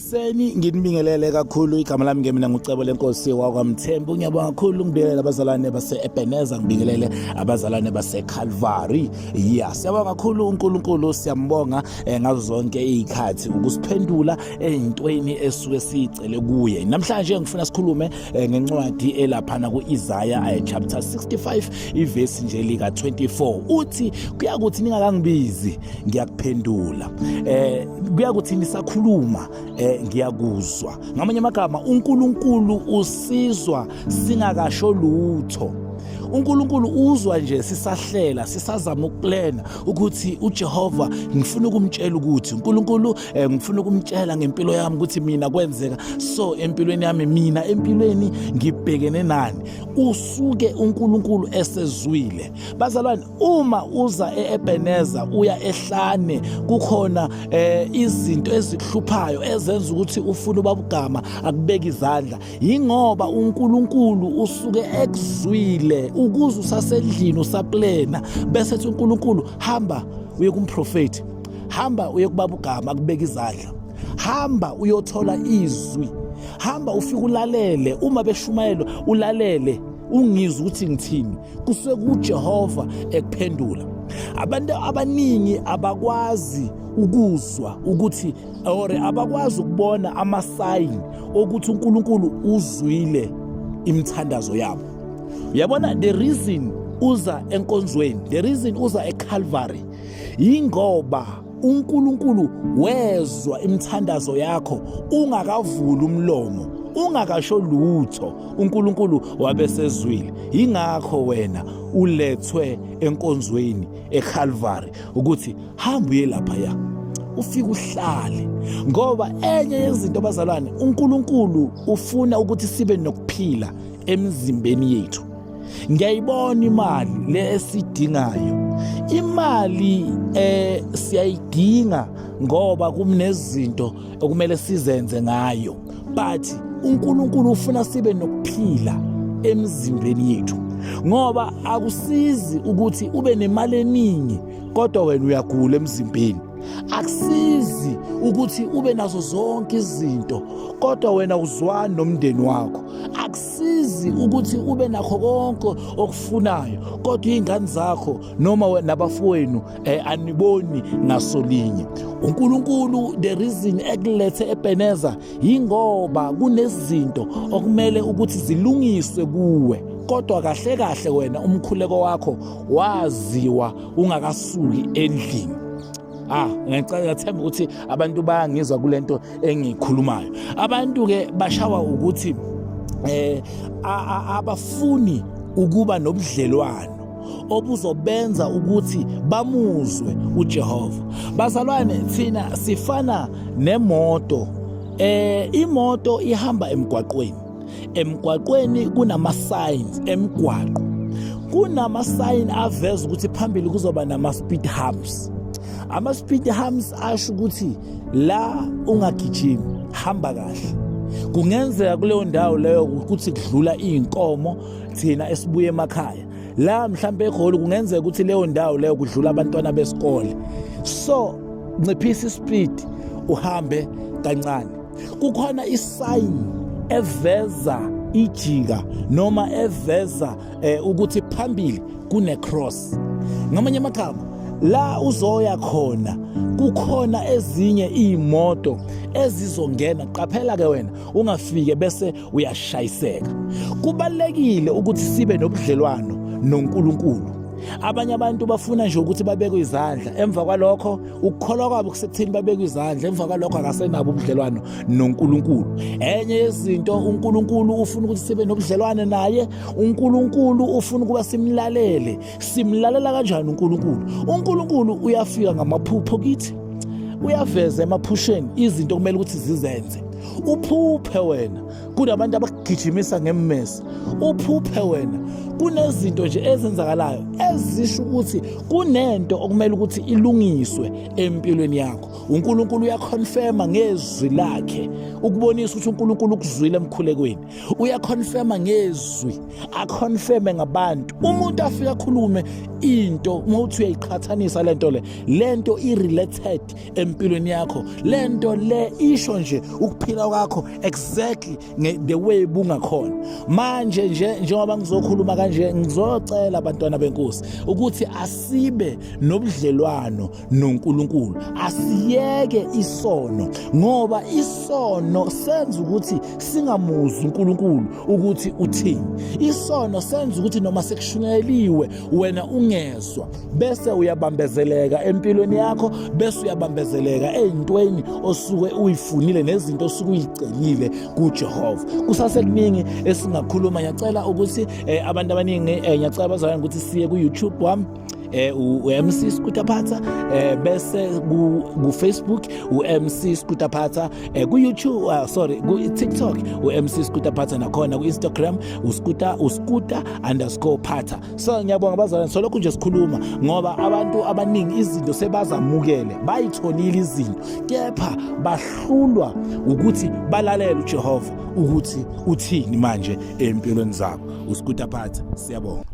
Ekuseni nginibingelele kakhulu igama lami ngemina ngucebo lenkosi wakwaMthembu. Ngiyabonga kakhulu ngibingelele abazalwane base-Ebeneza, ngibingelele abazalwane base-Calvary. Siyabonga kakhulu uNkulunkulu, siyambonga ngazo zonke izikhathi ukusiphendula ezintweni esuke sicele kuye. Namhlanje ngifuna sikhulume ngencwadi elaphana kuIsaya chapter 65 ivesi nje lika 24. Uthi kuyakuthi ningakangibizi ngiyakuphendula. Kuyakuthi nisakhuluma ngiyakuzwa. Ngamanye amagama uNkulunkulu usizwa singakasho lutho. uNkulunkulu uzwa nje sisahlela, sisazama ukuplana ukuthi uJehova ngifuna ukumtshela ukuthi uNkulunkulu ngifuna ukumtshela ngempilo yami ukuthi mina kwenzeka so empilweni yami, mina empilweni ngibhekene nani. Usuke uNkulunkulu esezwile. Bazalwane, uma uza eEbeneza uya ehlane kukhona izinto ezikuhluphayo ezenza ukuthi ufune ubabugama akubeka izandla, ingoba uNkulunkulu usuke ekuzwile ukuze usasendlini usaplena. Bese ethi uNkulunkulu hamba uye kumprofeti, hamba uye kubabugama akubeka izandla, hamba uyothola izwi, hamba ufike ulalele, uma beshumayelo ulalele ungizwe ukuthi ngithini. Kusuke kuJehova ekuphendula. Abantu abaningi abakwazi ukuzwa ukuthi abakwazi ukubona ama-sign ukuthi uNkulunkulu uzwile imithandazo yabo. Uyabona, the reason uza enkonzweni, the reason uza eCalvary ingoba uNkulunkulu wezwa imithandazo yakho ungakavuli umlomo, ungakasho lutho. uNkulunkulu wabesezwile. Ingakho wena ulethwe enkonzweni eCalvary ukuthi hamba uye lapha ufike uhlale, ngoba enye yezinto bazalwane, uNkulunkulu ufuna ukuthi sibe nokuphila emzimbeni yethu. Ngiyayibona imali le esidingayo, imali siyayidinga ngoba kunezinto okumele sizenze ngayo, but uNkulunkulu ufuna sibe nokuphila emzimbeni yethu, ngoba akusizi ukuthi ube nemali eningi kodwa wena uyagula emzimbeni. Akusizi ukuthi ube nazo zonke izinto kodwa wena uzwani nomndeni wakho. Akusizi ukuthi ube nakho konke okufunayo kodwa izingane zakho noma nabafowenu aniboni ngasolinye. uNkulunkulu the reason ekulethe eEbeneza ingoba kunezinto okumele ukuthi zilungiswe kuwe, kodwa kahle kahle wena umkhuleko wakho waziwa ungakasuki endlini. Ngiyacela ukuthi abantu bayangizwa kulento engikhulumayo. Abantu ke bashawa ukuthi abafuni ukuba nobudlelwano obuzobenza ukuthi bamuzwe uJehova. Bazalwane, thina sifana nemoto. Imoto ihamba emgwaqweni kunama-signs emgwaqo. Kunama-sign aveza ukuthi phambili kuzoba nama-speed humps. Ama-speed humps asho ukuthi la ungagijimi, hamba kahle. Kungenzeka kuleyo ndawo leyo ukuthi kudlula iy'nkomo thina esibuye emakhaya. La mhlambe eGoli kungenzeka ukuthi leyo ndawo leyo kudlula abantwana besikole. So nciphisa ispeed, uhambe kancane. Kukhona isign eveza ijika noma eveza ukuthi phambili kune-cross. Ngamanye amagama, la uzoya khona kukhona ezinye iy'moto ezizongena. Qaphela ke wena ungafike bese uyashayiseka. Kubalekile ukuthi sibe nobudlelwano noNkulunkulu. Abanye abantu bafuna nje ukuthi babekwe izandla, emva kwalokho ukukholwa kwabo kusekuthini babekwe izandla, emva kwalokho akasenabo ubudlelwano noNkulunkulu. Enye yezinto uNkulunkulu ufuna ukuthi sibe nobudlelwano naye. uNkulunkulu ufuna ukuba simlalele. Simlalela kanjani uNkulunkulu? uNkulunkulu uyafika ngamaphupho kithi, uyaveza emaphusheni izinto kumele ukuthi zizenze. uphuphe wena. Kunabantu abagijimisa ngemmese, uphuphe wena. Kunezinto nje ezenzakalayo ezisho ukuthi kunento okumele ukuthi ilungiswe empilweni yakho. uNkulunkulu uyaconfirma ngezwi lakhe ukubonisa ukuthi uNkulunkulu ukuzwile emkhulekweni. Uyaconfirma ngezwi, aconfirme ngabantu. Umuntu afika akhulume into uma uthi uyayiqhathanisa lento irelated empilweni yakho. Lento le isho nje ukuphila kwakho exactly the way bungakhona. Manje njengoba ngizokhuluma kanje, ngizocela abantwana benkosi ukuthi asibe nobudlelwano noNkulunkulu. Asiyeke isono, ngoba isono senza ukuthi singamuzi uNkulunkulu ukuthi uthini. Isono senza ukuthi noma sekushuneliwe wena ungezwa, bese uyabambezeleka empilweni yakho, bese uyabambezeleka ezintweni osuke uyifunile nezinto osuke uyicelile kuJehova. Kusasekuningi esingakhuluma. Ngiyacela ukuthi abantu abaningi ngiyacela bazalwane ukuthi siye ku-YouTube wami u-MC Skutaphatha, bese ku-Facebook u-MC Skutaphatha, ku-YouTube ku-TikTok u-MC Skutaphatha, nakhona ku-Instagram uskuta_patha. So ngiyabonga bazalwane, so lokhu nje sikhuluma ngoba abantu abaningi izinto sebazamukele, bayitholile izinto, kepha bahlulwa ukuthi balalele uJehova ukuthi uthini manje empilweni zabo. uSkutaphatha, siyabonga.